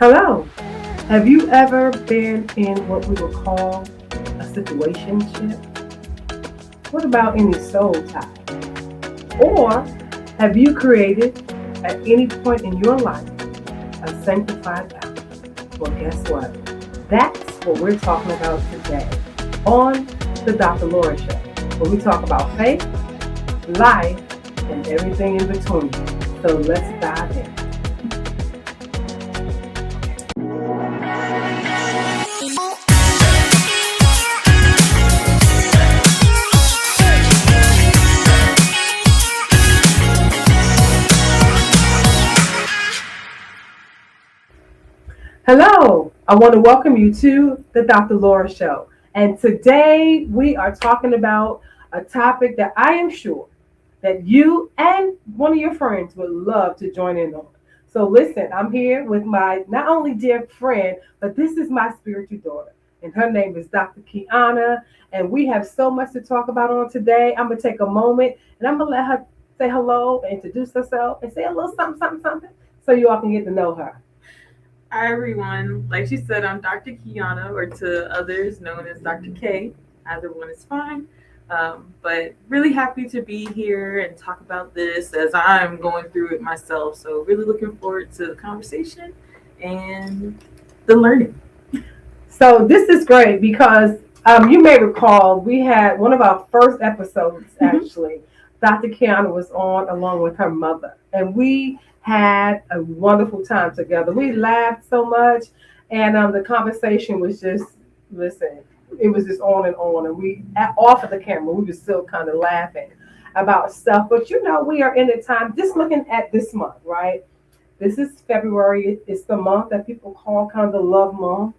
Hello. Have you ever been in what we would call a situationship? What about any soul tie? Or have you created at any point in your life a sanctified vow? Well, guess what? That's what we're talking about today on the Dr. Laura Show, where we talk about faith, life, and everything in between. So let's dive in. Hello, I want to welcome you to the Dr. Laura Show. And today we are talking about a topic that I am sure that you and one of your friends would love to join in on. So listen, I'm here with my not only dear friend, but this is my spiritual daughter. And her name is Dr. Kiana. And we have so much to talk about on today. I'm going to take a moment and I'm going to let her say hello, introduce herself, and say a little something, so you all can get to know her. Hi everyone. Like she said, I'm Dr. Kiana, or to others known as Dr. K. Either one is fine. But really happy to be here and talk about this as I'm going through it myself. So really looking forward to the conversation and the learning. So this is great because you may recall we had one of our first episodes actually. Dr. Kiana was on along with her mother, and we had a wonderful time together. We laughed so much, and the conversation was just, listen, it was just on and on. And we, off of the camera, we were still kind of laughing about stuff. But we are in a time, just looking at this month, right? This is February. It's the month that people call kind of the love month.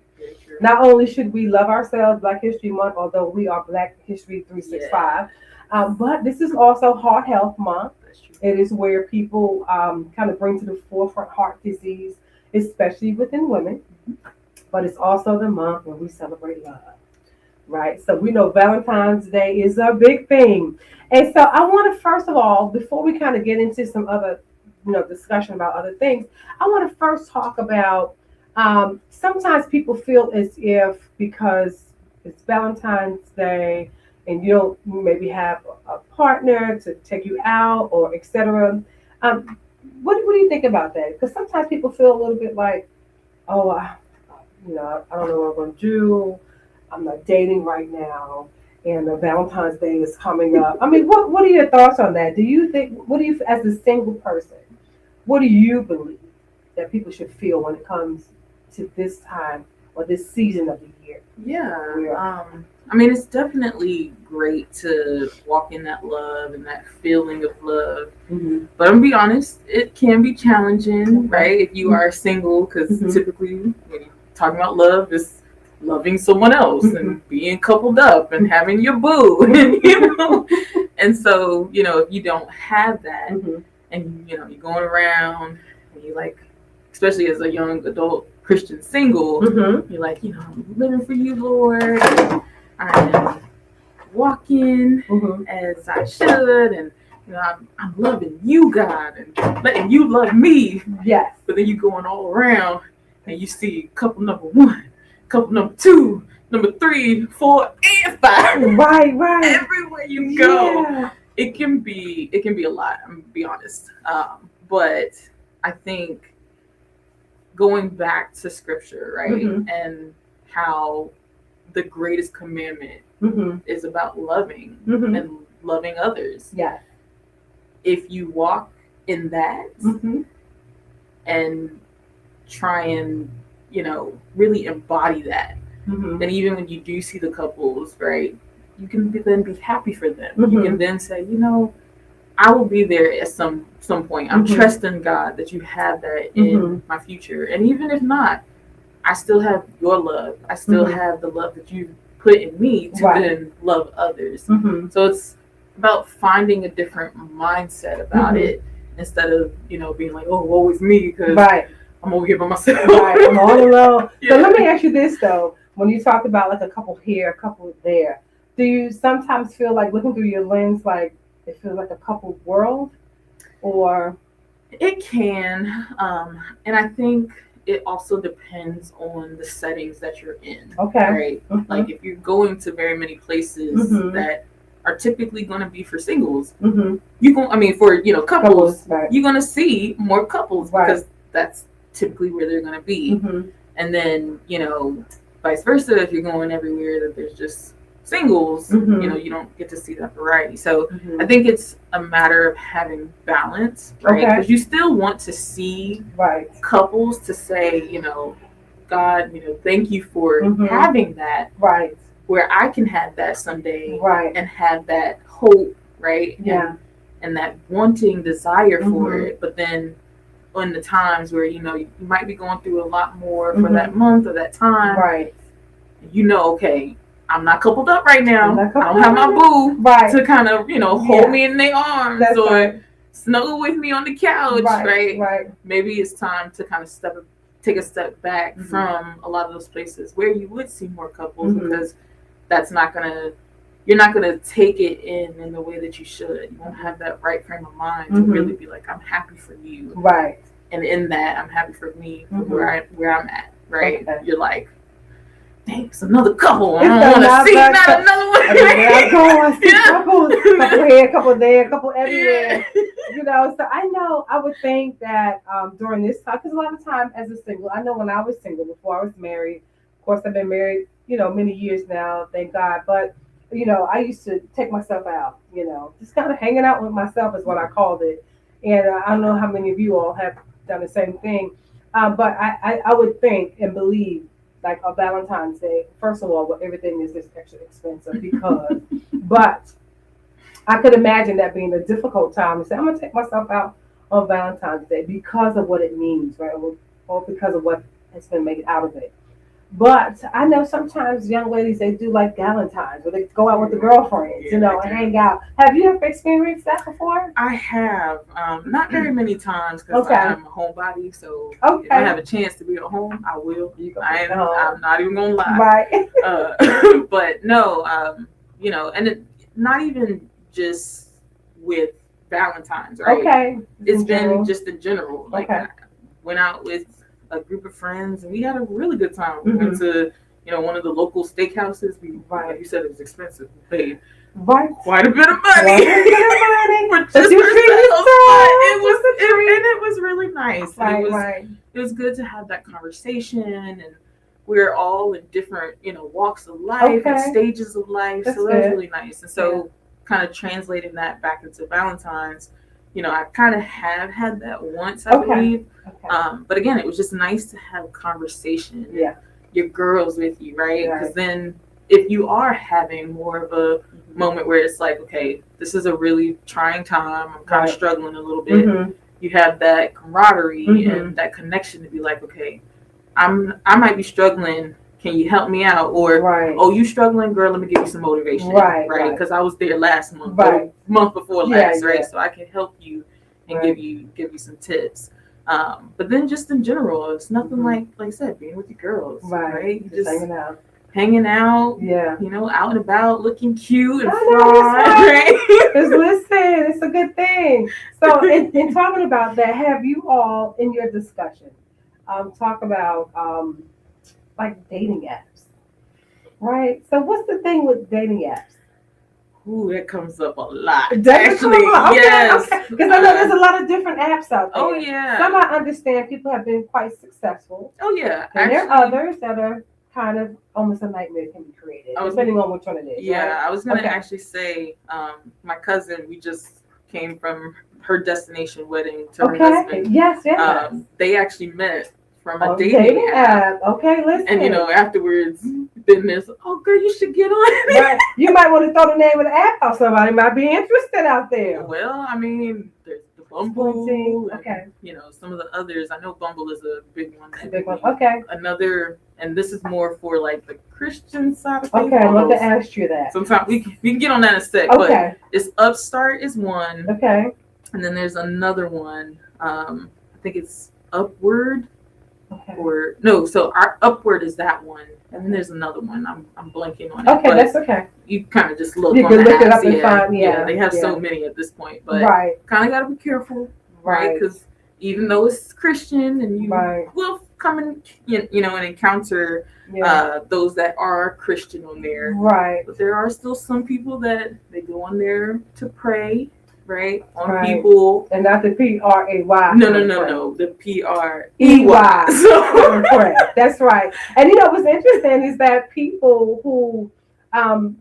Not only should we love ourselves, Black History Month, although we are Black History 365, but this is also Heart Health Month. It is where people kind of bring to the forefront heart disease, especially within women. But it's also the month when we celebrate love, right? So we know Valentine's Day is a big thing. And so I want to, first of all, before we kind of get into some other, discussion about other things, I want to first talk about sometimes people feel as if because it's Valentine's Day and you don't maybe have a partner to take you out or etc. What do you think about that? Because sometimes people feel a little bit like, oh, I don't know what I'm going to do. I'm not dating right now, and Valentine's Day is coming up. I mean, what are your thoughts on that? Do you think, what do you, as a single person, what do you believe that people should feel when it comes to this time or this season of the year? Yeah. I mean, it's definitely great to walk in that love and that feeling of love. Mm-hmm. But I'm gonna be honest, it can be challenging, right? If you are single, because typically when you're talking about love, it's loving someone else and being coupled up and having your boo, and and so if you don't have that, and you're going around and you like, especially as a young adult Christian single, you're like, I'm living for you, Lord. I'm walking as I should, and I'm loving you, God, and letting you love me. Yes. But then you going all around and you see couple number one, couple number two, number 3, 4, and 5. Right. Everywhere you go, it can be a lot. I'm gonna be honest, but I think going back to Scripture, right, and how the greatest commandment is about loving and loving others. Yeah. If you walk in that and try and really embody that, then even when you do see the couples, right, you can then be happy for them. You can then say, I will be there at some point. I'm trusting God that you have that in my future, and even if not, I still have your love. I still have the love that you put in me to then love others. So it's about finding a different mindset about it instead of being like, oh, woe is me because I'm over here by myself. Right, I'm all alone. So let me ask you this though: when you talk about like a couple here, a couple there, do you sometimes feel like looking through your lens, like it feels like a couple world, or? It can, and I think it also depends on the settings that you're in. Okay. Right? Like if you're going to very many places that are typically going to be for singles, for couples, right. you're going to see more couples Right. because that's typically where they're going to be. And then vice versa, if you're going everywhere that there's just singles, you don't get to see that variety. So I think it's a matter of having balance, right? Because you still want to see couples to say, God, thank you for having that, right? Where I can have that someday, right? And have that hope, right? Yeah. And that wanting desire for it, but then on the times where you might be going through a lot more for that month or that time, right? Okay, I'm not coupled up right now. I don't have my boo to kind of hold me in their arms or snuggle with me on the couch, right? Right. Maybe it's time to kind of take a step back from a lot of those places where you would see more couples because you're not gonna take it in the way that you should. You won't have that right frame of mind to really be like, I'm happy for you, right? And in that, I'm happy for me for where I'm at, right? Okay. You're like, dang, it's another couple. I don't want to see not another one. I see couples, couple here, couple there, couple everywhere. So I would think that during this time, because a lot of time as a single, I know when I was single before I was married. Of course, I've been married, many years now, thank God. But I used to take myself out, just kind of hanging out with myself is what I called it. And I don't know how many of you all have done the same thing, but I would think and believe. Like a Valentine's Day, first of all, everything is just extra expensive because, but I could imagine that being a difficult time to say, I'm going to take myself out on Valentine's Day because of what it means, right? Or because of what has been made out of it. But I know sometimes young ladies, they do like Valentine's, or they go out with the girlfriends, and hang out. Have you ever experienced that before? I have. Not very many times because I'm a homebody. So if I have a chance to be at home, I will. I'm not even going to lie. Right. But no, and it, not even just with Valentine's, right? Okay. It's been just in general. Like I went out with a group of friends and we had a really good time. We went to one of the local steakhouses. Like you said, it was expensive. We paid quite a bit of money for just ourselves. It was really nice. It was good to have that conversation, and we're all in different walks of life and stages of life. So that was really nice. And so kind of translating that back into Valentine's, I kind of have had that once, I believe. But again, it was just nice to have conversation. Yeah. Your girls with you, right? Because then if you are having more of a moment where it's like, okay, this is a really trying time, I'm kind of struggling a little bit. You have that camaraderie and that connection to be like, okay, I might be struggling. Can you help me out? Or, oh, you struggling, girl, let me give you some motivation. Right? Because I was there last month, month before last, right? So I can help you and give you some tips. But then just in general, it's nothing like I said, being with your girls, right? Just hanging out, out and about, looking cute and fly, right? Listen, it's a good thing. So in talking about that, have you all in your discussion talk about like dating apps, right? So what's the thing with dating apps? Ooh, that comes up a lot. Actually, yes. Because I know there's a lot of different apps out there. Oh, yeah. Some I understand people have been quite successful. Oh, yeah. And there are others that are kind of almost a nightmare can be created, depending on which one it is. Yeah, right? I was going to actually say, my cousin, we just came from her destination wedding to her husband. Yes. They actually met from a dating app. Okay, listen. And afterwards, then there's, oh girl, you should get on. Right. You might want to throw the name of the app out. Somebody might be interested out there. Well, I mean, there's the Bumble. And, some of the others. I know Bumble is a big one. Okay. Another, and this is more for like the Christian side of things. Okay, I want to ask you that. Sometimes we can get on that in a sec. But it's Upstart is one. Okay. And then there's another one. I think it's Upward. Okay. Or no, so our Upward is that one, and then there's another one. I'm blanking on it. Okay, that's okay. You kind of just look. You on can the look apps. it up and find. Yeah, they have so many at this point, but kind of got to be careful, right? Because even though it's Christian and you will come and and encounter those that are Christian on there. Right. But there are still some people that they go on there to pray, right? On people. And not the P-R-A-Y. No. The P-R-E-Y. So, that's right. And what's interesting is that people who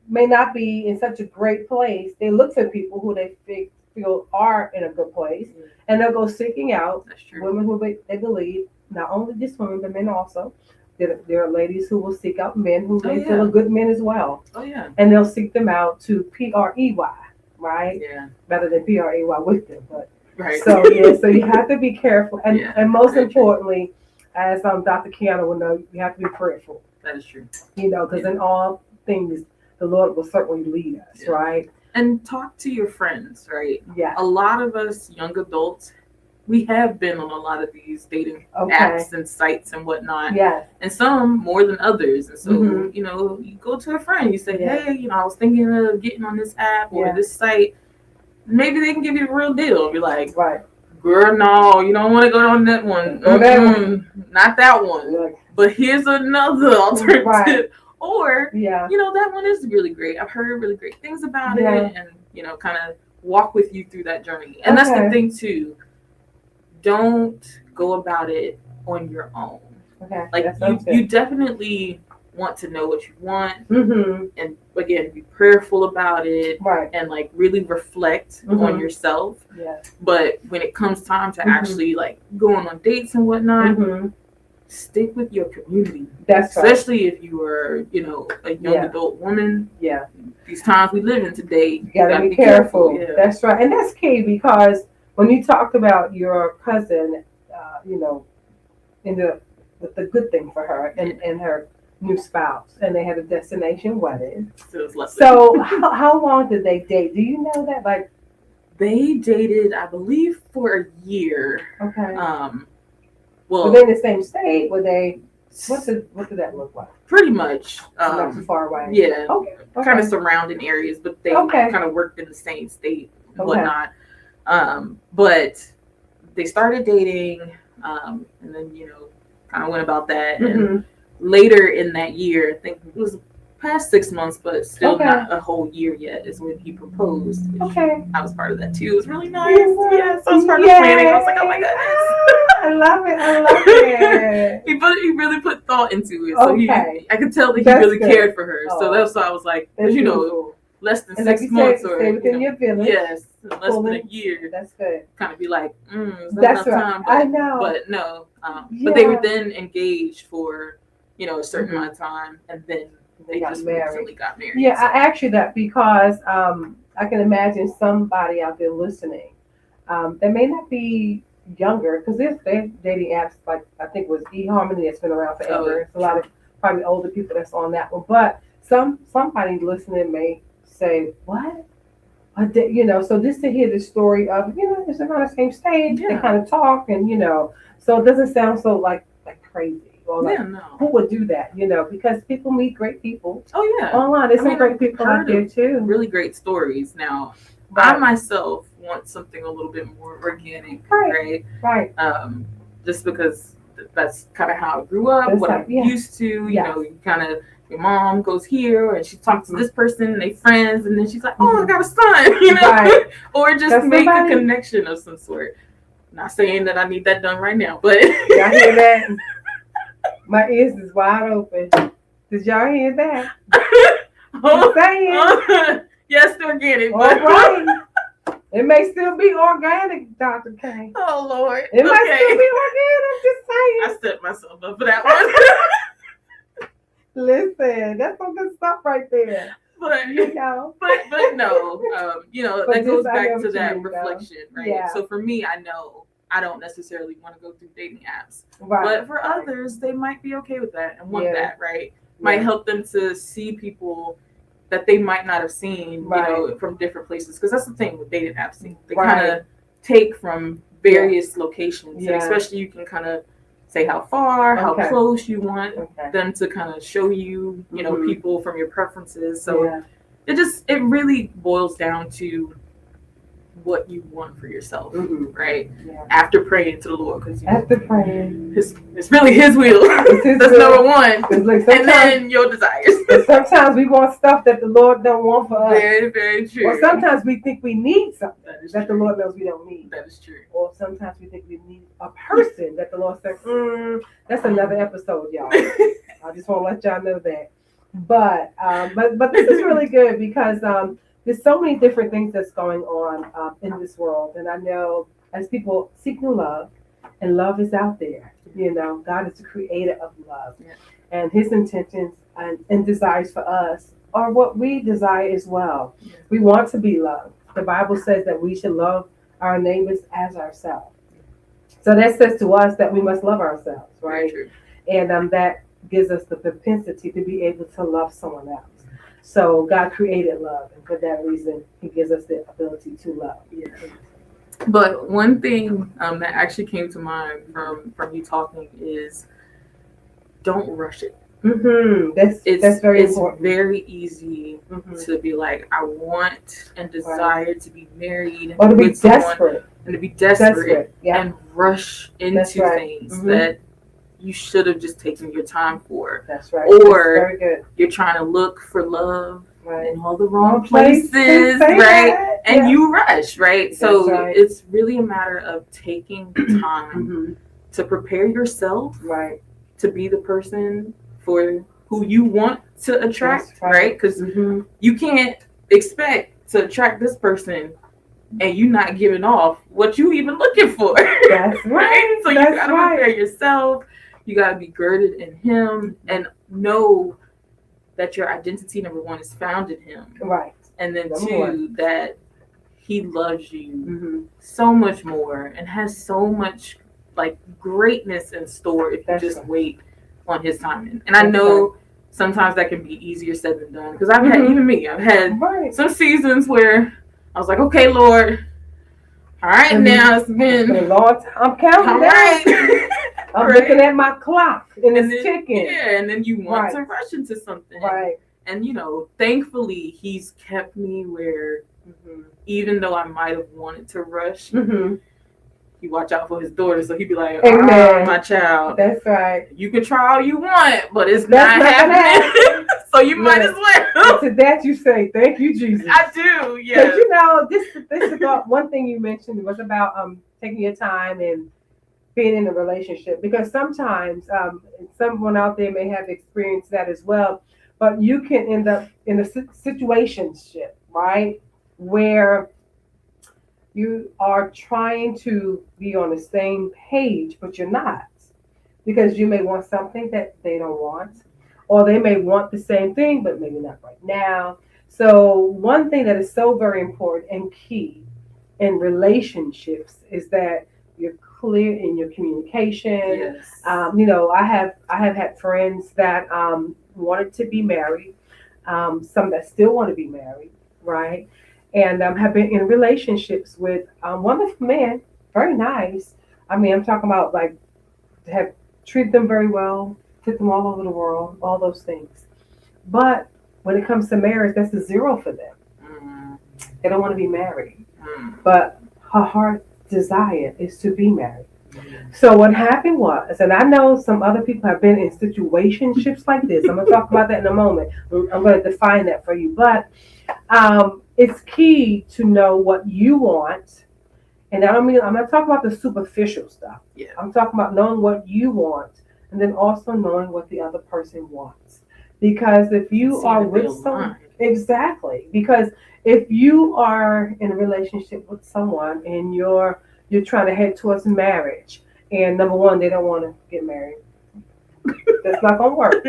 may not be in such a great place, they look for people who they feel are in a good place, and they'll go seeking out women who they believe, not only just women, but men also. There are ladies who will seek out men who they feel are good men as well. Oh, yeah. And they'll seek them out to P-R-E-Y, right? Yeah. Rather than P-R-A-Y with them. But right. So, so you have to be careful. And most importantly, as Dr. Kiana will know, you have to be prayerful. That is true. Because in all things, the Lord will certainly lead us, right? And talk to your friends, right? Yeah. A lot of us young adults, we have been on a lot of these dating apps and sites and whatnot. Yeah. And some more than others. And so, you go to a friend, you say, hey, I was thinking of getting on this app or this site. Maybe they can give you the real deal and be like, girl, no, you don't want to go on that one. Not that one. But here's another alternative. Right. Or, that one is really great. I've heard really great things about it and, kind of walk with you through that journey. And that's the thing, too. Don't go about it on your own. Okay. Like, you definitely want to know what you want. Mm-hmm. And, again, be prayerful about it. Right. And, like, really reflect on yourself. Yeah. But when it comes time to actually, like, going on dates and whatnot, stick with your community. That's especially if you are, a young adult woman. Yeah. These times we live in today, you gotta be careful. Yeah. That's right. And that's key because when you talked about your cousin, with the good thing for her and her new spouse, and they had a destination wedding. So how long did they date? Do you know that? Like, they dated, I believe, for a year. Okay. Well, were they in the same state? Were they? What did that look like? Pretty much. Not too far away. Yeah. Okay. Kind of surrounding areas, but they kind of worked in the same state and whatnot. But they started dating, and then kind of went about that. And later in that year, I think it was past 6 months, but still not a whole year yet, is when he proposed. I was part of that too. It was really nice. Yeah, so I was part of the planning. I was like, oh my goodness. I love it. He really put thought into it. So I could tell that he really cared for her. So that's why I was like, less than 6 months or within your village. Yes, less than a year. That's good. Kind of be like, that's right. Time? I know. But no. But they were then engaged for a certain amount of time, and then they just recently got married. Yeah, so. I asked you that because I can imagine somebody out there listening that may not be younger, because there's dating apps like I think it was eHarmony that's been around forever. It's a lot of probably older people that's on that one, but somebody listening may say, "What?" So just to hear the story of it's around the same stage, they kind of talk, and so it doesn't sound so like crazy. Or like, who would do that? Because people meet great people. Oh yeah, online. There's some great people out there too. Really great stories. Now, I myself want something a little bit more organic, right? Right. Just because that's kind of how I grew up, what I'm used to. You kind of. Your mom goes here and she talks to this person and they friends, and then she's like, "Oh, I got a son," or just that's make a connection of some sort. Not saying that I need that done right now, but y'all hear that? My ears is wide open. Did y'all hear that? I'm saying. Yes, organic. All right. It may still be organic, Dr. K. Oh Lord. It might still be organic. I'm just saying. I set myself up for that one. Listen, that's some good stuff right there. But no, that goes back to that reflection, right? Yeah. So for me, I know I don't necessarily want to go through dating apps, but for others, they might be okay with that and want that, right? Might help them to see people that they might not have seen, from different places. Because that's the thing with dating apps, they kind of take from various locations, and especially you can kind of say how far, how close you want them to kind of show you, people from your preferences. So it really boils down to what you want for yourself, Mhm. right? Yeah. After praying to the Lord, because After praying, it's really His will. It's His That's will. number one, it's like and then your desires. sometimes we want stuff that the Lord don't want for us. Very, very true. Or sometimes we think we need something that the true. Lord knows we don't need. That is true. Or sometimes we think we need a person that the Lord said, that's another episode, y'all. I just want to let y'all know that. But this is really good because there's so many different things that's going on in this world. And I know as people seek new love, and love is out there. You know, God is the creator of love. Yeah. And His intentions and desires for us are what we desire as well. Yeah. We want to be loved. The Bible says that we should love our neighbors as ourselves. So that says to us that we must love ourselves, right? And that gives us the propensity to be able to love someone else. So God created love, and for that reason, He gives us the ability to love. Yeah. But one thing that actually came to mind from you talking is don't rush it. Mm-hmm. That's very important. It's very easy to be like, I want and desire to be married, or to be desperate, and to be desperate, yeah. and rush into things that you should have just taken your time for. That's right. Or very good. You're trying to look for love in all the wrong places, right? That. And you rush, right? So right. It's really a matter of taking the time to prepare yourself, right, to be the person for who you want to attract, right? Because you can't expect to attract this person and you not giving off what you even looking for. That's right. So you gotta prepare yourself. You gotta be girded in Him and know that your identity, number one, is found in Him. Right. And then two, that He loves you so much more and has so much like greatness in store if you just wait on His timing. And I know sometimes that can be easier said than done, because I've had, even me, I've had some seasons where I was like, okay, Lord, all right, now it's been a long time. I'm counting down. Right. I'm looking at my clock and it's ticking. Yeah, and then you want to rush into something. Right. And thankfully He's kept me where even though I might have wanted to rush, He watch out for His daughter, so He'd be like, "Oh, my child, that's right. You can try all you want, but it's not happening. So you might as well." To that you say, "Thank you, Jesus." I do, yeah. Because this is about one thing you mentioned was about taking your time and being in a relationship. Because sometimes someone out there may have experienced that as well, but you can end up in a situationship, right, where you are trying to be on the same page, but you're not, because you may want something that they don't want, or they may want the same thing, but maybe not right now. So one thing that is so very important and key in relationships is that you're clear in your communication. Yes. I have had friends that wanted to be married, some that still want to be married, right? And have been in relationships with wonderful men, very nice. I mean, I'm talking about like have treated them very well, took them all over the world, all those things. But when it comes to marriage, that's a zero for them. They don't want to be married. But her heart desire is to be married. So what happened was, and I know some other people have been in situationships like this. I'm going to talk about that in a moment. I'm going to define that for you. But it's key to know what you want. And I'm not talking about the superficial stuff. Yeah. I'm talking about knowing what you want, and then also knowing what the other person wants. Because if you are with someone, exactly. Because if you are in a relationship with someone and you're trying to head towards marriage, and number one, they don't want to get married, that's not gonna work.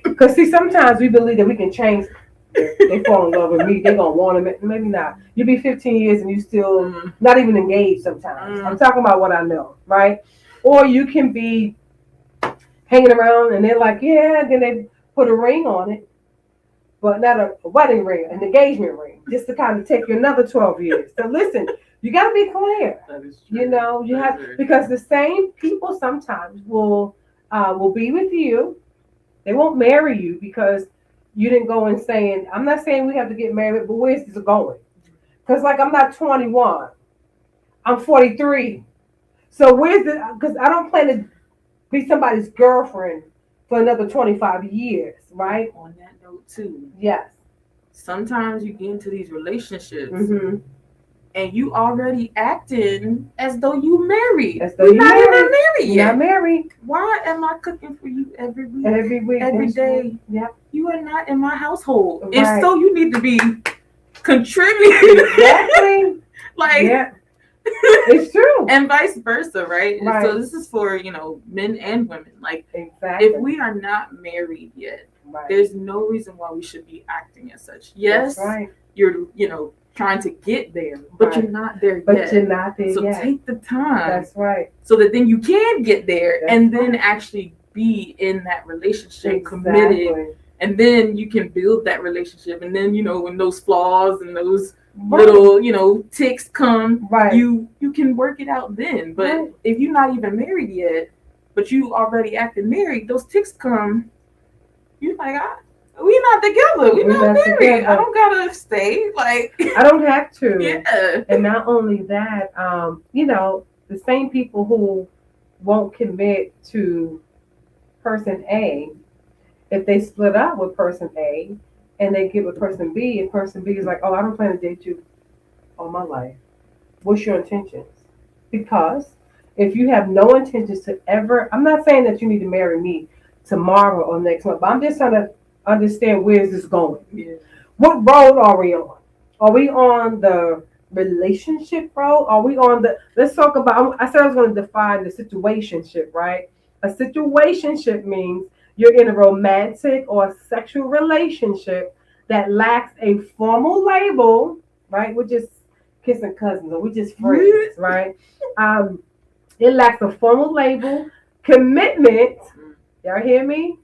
Because see, sometimes we believe that we can change. They fall in love with me, they're gonna want them. Maybe not. You be 15 years and you still not even engaged sometimes. I'm talking about what I know, right? Or you can be hanging around and they're like, yeah, then they put a ring on it, but not a wedding ring, an engagement ring, just to kind of take you another 12 years. So listen, you got to be clear. That is true. You have, because the same people sometimes will be with you. They won't marry you because you didn't go and saying, I'm not saying we have to get married, but where's this going? Because like I'm not 21 I'm 43. So where's the, because I don't plan to be somebody's girlfriend for another 25 years, right? On that note, too, Yes. sometimes you get into these relationships Mm-hmm. and you already acting as though you married. As though We're you not even married. married You're yet. not married. Why am I cooking for you every week? Every week. Every day. Yep. You are not in my household. Right. And so you need to be contributing. Exactly. Like, yeah. It's true. And vice versa, right? Right. So this is for, men and women. Like, exactly. if we are not married yet, right. there's no reason why we should be acting as such. Yes, That's right. You're, trying to get there, but right. you're not there but yet. You're not there so yet. take the time. That's right. So that then you can get there. That's and then right. actually be in that relationship, exactly. committed. And then you can build that relationship. And then, when those flaws and those right. little, ticks come, right. you can work it out then. But right. if you're not even married yet, but you already acting married, those ticks come, you're like, we not together. We're not married. Together. I don't gotta stay. Like, I don't have to. Yeah. And not only that, the same people who won't commit to person A, if they split up with person A and they get with person B, and person B is like, oh, I don't plan to date you all my life. What's your intentions? Because if you have no intentions to ever, I'm not saying that you need to marry me tomorrow or next month, but I'm just trying to understand where is this going. Yeah. What road are we on? Are we on the relationship road? Are we on the, let's talk about, I said I was going to define the situationship, right? A situationship means you're in a romantic or sexual relationship that lacks a formal label, right? We're just kissing cousins or we're just friends, right? It lacks a formal label, commitment. Y'all hear me?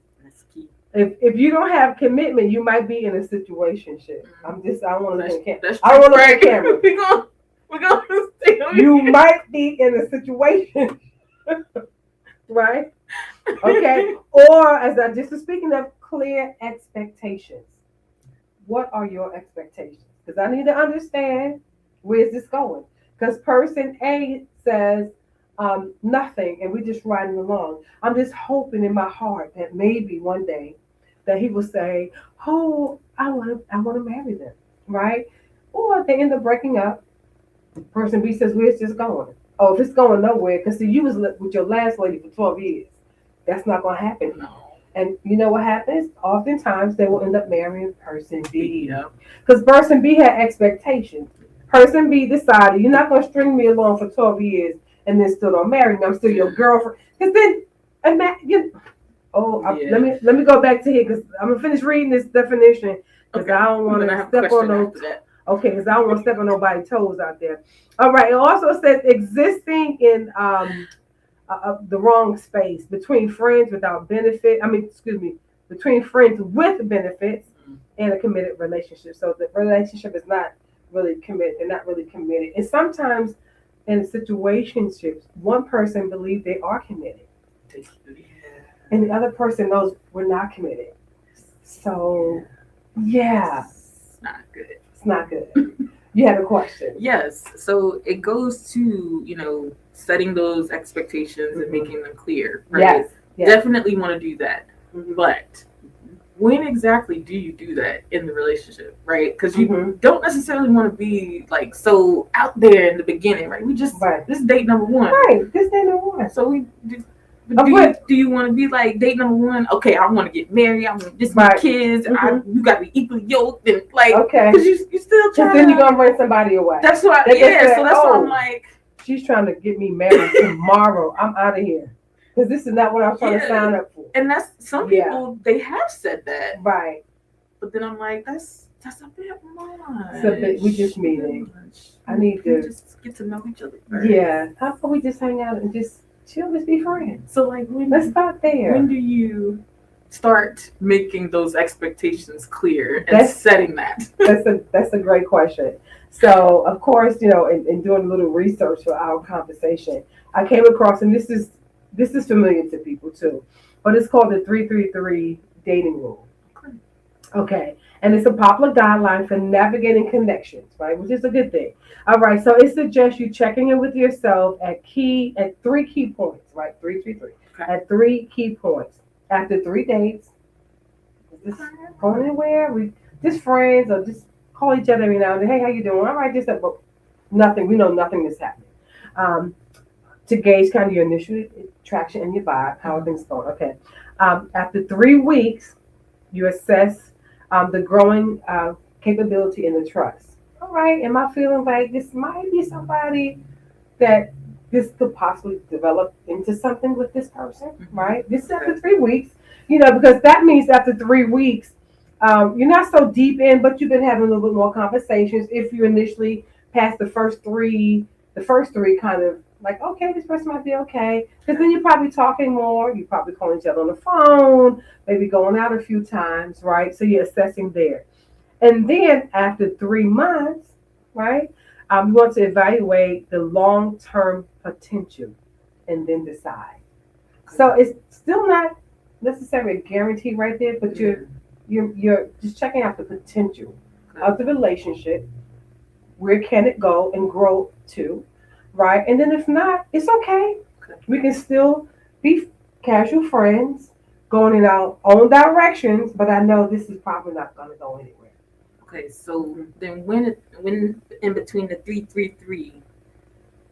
If you don't have commitment, you might be in a situationship. I don't want to look at camera. I don't want to look at camera. We're gonna stay on you might be in a situation, right? Okay. Or as I just was speaking of, clear expectations. What are your expectations? Because I need to understand where's this going. Because person A says nothing, and we're just riding along. I'm just hoping in my heart that maybe one day that he will say, "Oh, I want to marry them," right? Or they end up breaking up. Person B says, "Where's this going?" Oh, if it's going nowhere, because see, you was with your last lady for 12 years. That's not going to happen. No. And you know what happens? Oftentimes they will end up marrying person B. Yep. Because person B had expectations. Person B decided, you're not going to string me along for 12 years and then still don't marry me. I'm still your girlfriend. Because then, let me go back to here because I'm going to finish reading this definition because I don't want to step on those. Okay, because I don't want to step on nobody's toes out there. All right. It also says existing in the wrong space between friends without benefit. Between friends with benefits and a committed relationship. So the relationship is not really committed. They're not really committed. And sometimes in situationships, one person believes they are committed, and the other person knows we're not committed. So, yeah, it's not good. It's not good. You have a question? Yes. So it goes to setting those expectations and making them clear. Right? Yes. Definitely want to do that, but when exactly do you do that in the relationship, right? Because you don't necessarily want to be like so out there in the beginning, right? We just this is date number one, right? This date number one. So do you want to be like date number one? Okay, I want to get married. I want just my kids. You got to be equally yoked and like because you still trying. Then you're gonna bring somebody away. That's why. So that's why I'm like, she's trying to get me married tomorrow. I'm out of here. Because this is not what I'm trying to sign up for. And that's some people, they have said that. Right. But then I'm like, that's a bit much. So we just meeting. I need to just get to know each other first. Yeah. How about we just hang out and just chill, just be friends? So like let's start there. When do you start making those expectations clear and setting that? That's a great question. So of course, in doing a little research for our conversation, I came across, and this is familiar to people too, but it's called the 333 dating rule. Okay. And it's a popular guideline for navigating connections, right? Which is a good thing. All right. So it suggests you checking in with yourself at three key points, right? Three, three, three. Okay. At three key points. After 3 days, is this going anywhere? We just friends or just call each other every now and then. Hey, how you doing? All right, just that, but nothing. We know nothing is happening. Um, to gauge kind of your initial traction and your vibe, how are things going? Okay. After 3 weeks, you assess the growing capability and the trust. All right, am I feeling like this might be somebody that this could possibly develop into something with this person, right? This is after 3 weeks, because that means after 3 weeks, you're not so deep in, but you've been having a little bit more conversations. If you initially passed the first three kind of like, okay, this person might be okay. Because then you're probably talking more, you're probably calling each other on the phone, maybe going out a few times, right? So you're assessing there. And then after 3 months, right, you want to evaluate the long term potential and then decide. So it's still not necessarily a guarantee right there, but you're just checking out the potential of the relationship. Where can it go and grow to, right? And then if not, it's okay. We can still be casual friends, going in our own directions, but I know this is probably not going to go anywhere. Okay, so then when in between the 333,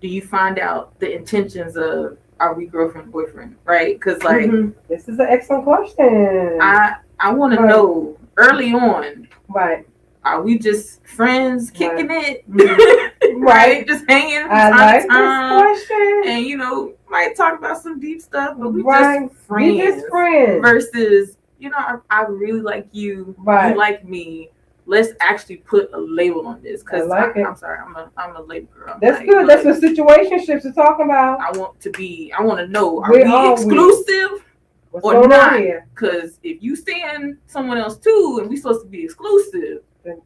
do you find out the intentions of are we girlfriend boyfriend, right? Because like this is an excellent question. I want to know early on, right? Are we just friends kicking it, right? Just hanging I like this question, and might talk about some deep stuff, but we just friends. We just friends versus I really like you, you like me. Let's actually put a label on this because I'm sorry, I'm a label girl. That's good. That's what situationships are talking about. I want to know, are we exclusive or not? Because if you saying someone else too, and we supposed to be exclusive, then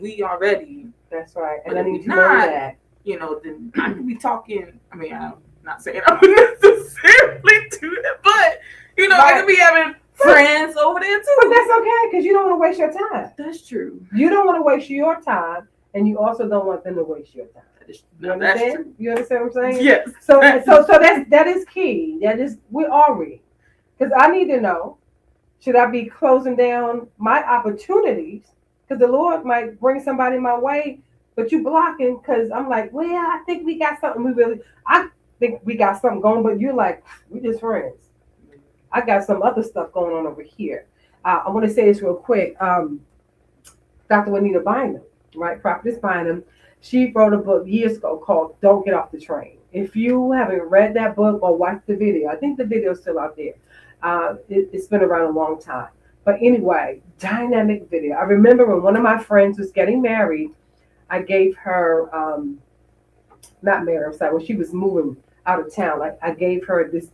we already. That's right. And then I need to know that. Then I could be talking. I mean, I'm not saying I would necessarily do that, but I could be having friends over there too. But that's okay because you don't want to waste your time. That's true. You don't want to waste your time, and you also don't want them to waste your time. You understand? That's true. You understand what I'm saying? Yes. So that is key. That is, where are we? Because I need to know, should I be closing down my opportunities? Because the Lord might bring somebody my way, but you blocking because I'm like, well, I think we got something. I think we got something going, but you're like, we just friends. I got some other stuff going on over here. I want to say this real quick. Dr. Juanita Bynum, right? Prophetess Bynum, she wrote a book years ago called Don't Get Off the Train. If you haven't read that book or watched the video, I think the video is still out there. It's been around a long time. But anyway, dynamic video. I remember when one of my friends was getting married, I gave her, not married, I'm sorry, when she was moving out of town, I gave her this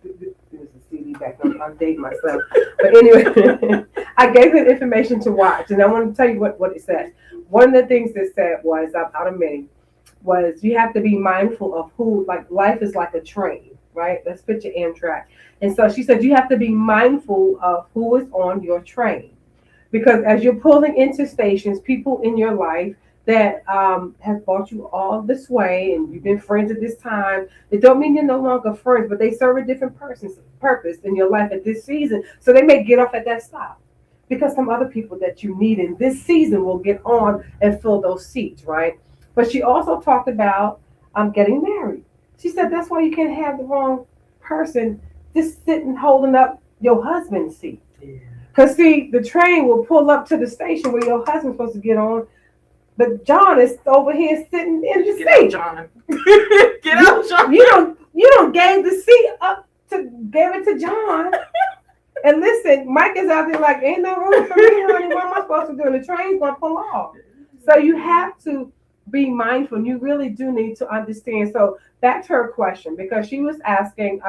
was a CD back then. I'm dating myself. But anyway, I gave her information to watch. And I want to tell you what it said. One of the things it said was, out of many, was you have to be mindful of who, like life is like a train, right? Let's picture Amtrak. And so she said you have to be mindful of who is on your train. Because as you're pulling into stations, people in your life that have brought you all this way and you've been friends at this time, it don't mean you're no longer friends, but they serve a different purpose in your life at this season. So they may get off at that stop because some other people that you need in this season will get on and fill those seats, right? But she also talked about getting married. She said that's why you can't have the wrong person just sitting holding up your husband's seat. Because see, the train will pull up to the station where your husband's supposed to get on. But John is over here sitting in the seat. Out, John. Get out, John. You don't gave the seat up gave it to John. And listen, Mike is out there like, ain't no room for me, honey. What am I supposed to do? And the train's gonna pull off. So you have to be mindful. You really do need to understand. So back to her question, because she was asking,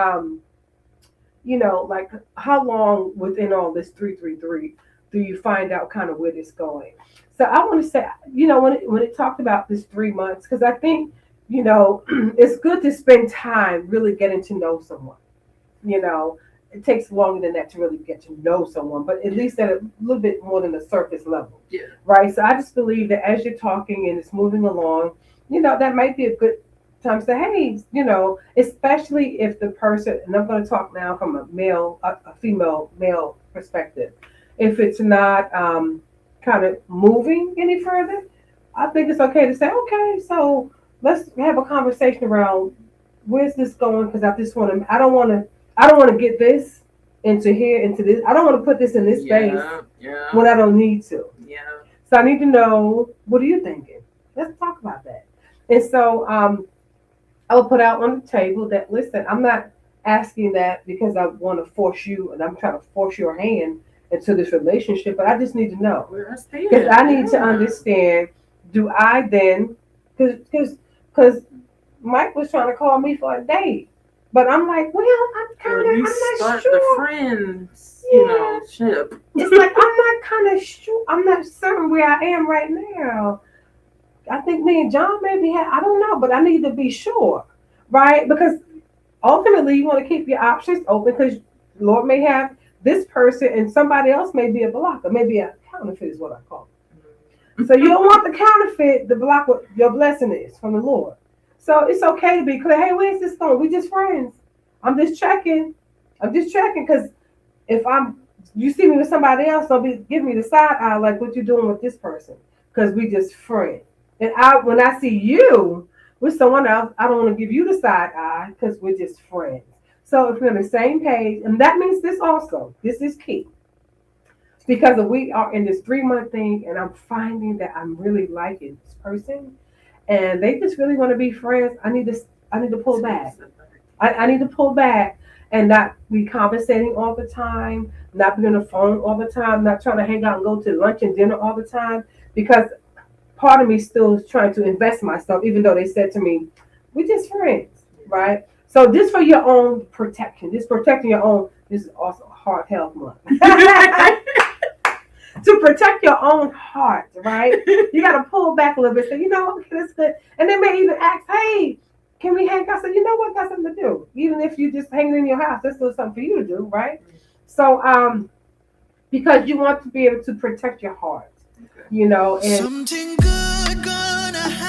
like how long within all this 333 do you find out kind of where it's going? So I want to say, when it talked about this 3 months, because I think, it's good to spend time really getting to know someone. it takes longer than that to really get to know someone, but at least at a little bit more than the surface level. Yeah. Right. So I just believe that as you're talking and it's moving along, that might be a good time to say, hey, especially if the person, and I'm going to talk now from a female male perspective, if it's not kind of moving any further, I think it's okay to say, okay, so let's have a conversation around where's this going? Because I don't want to get this into here, into this. I don't want to put this in this space when I don't need to. Yeah. So I need to know, what are you thinking? Let's talk about that. And so I will put out on the table that, listen, I'm not asking that because I want to force you and I'm trying to force your hand into this relationship, but I just need to know. Because I need to understand, do I then, because Mike was trying to call me for a date. But I'm like, well, I'm not sure. The friends, ship. It's like, I'm not kind of sure. I'm not certain where I am right now. I think me and John maybe I don't know, but I need to be sure, right? Because ultimately you want to keep your options open because Lord may have this person and somebody else may be a blocker, maybe a counterfeit is what I call it. So you don't want the counterfeit to block what your blessing is from the Lord. So it's okay to be clear. Hey, where's this going? We just friends. I'm just checking because if you see me with somebody else, don't be give me the side eye like what you doing with this person because we just friends. And when I see you with someone else, I don't want to give you the side eye because we're just friends. So if we're on the same page, and that means this is key. Because we are in this 3-month thing and I'm finding that I'm really liking this person and they just really want to be friends, I need to pull back. I need to pull back and not be conversating all the time, not be on the phone all the time, not trying to hang out and go to lunch and dinner all the time because part of me still is trying to invest myself, even though they said to me, we're just friends, right? So this for your own protection. This protecting your own, this is also heart health month. To protect your own heart, right? You got to pull back a little bit. Say, okay, that's good. And they may even ask, hey, can we hang out? I said, you know what? That's something to do. Even if you just hanging in your house, that's still something for you to do, right? So, because you want to be able to protect your heart, and something good gonna happen.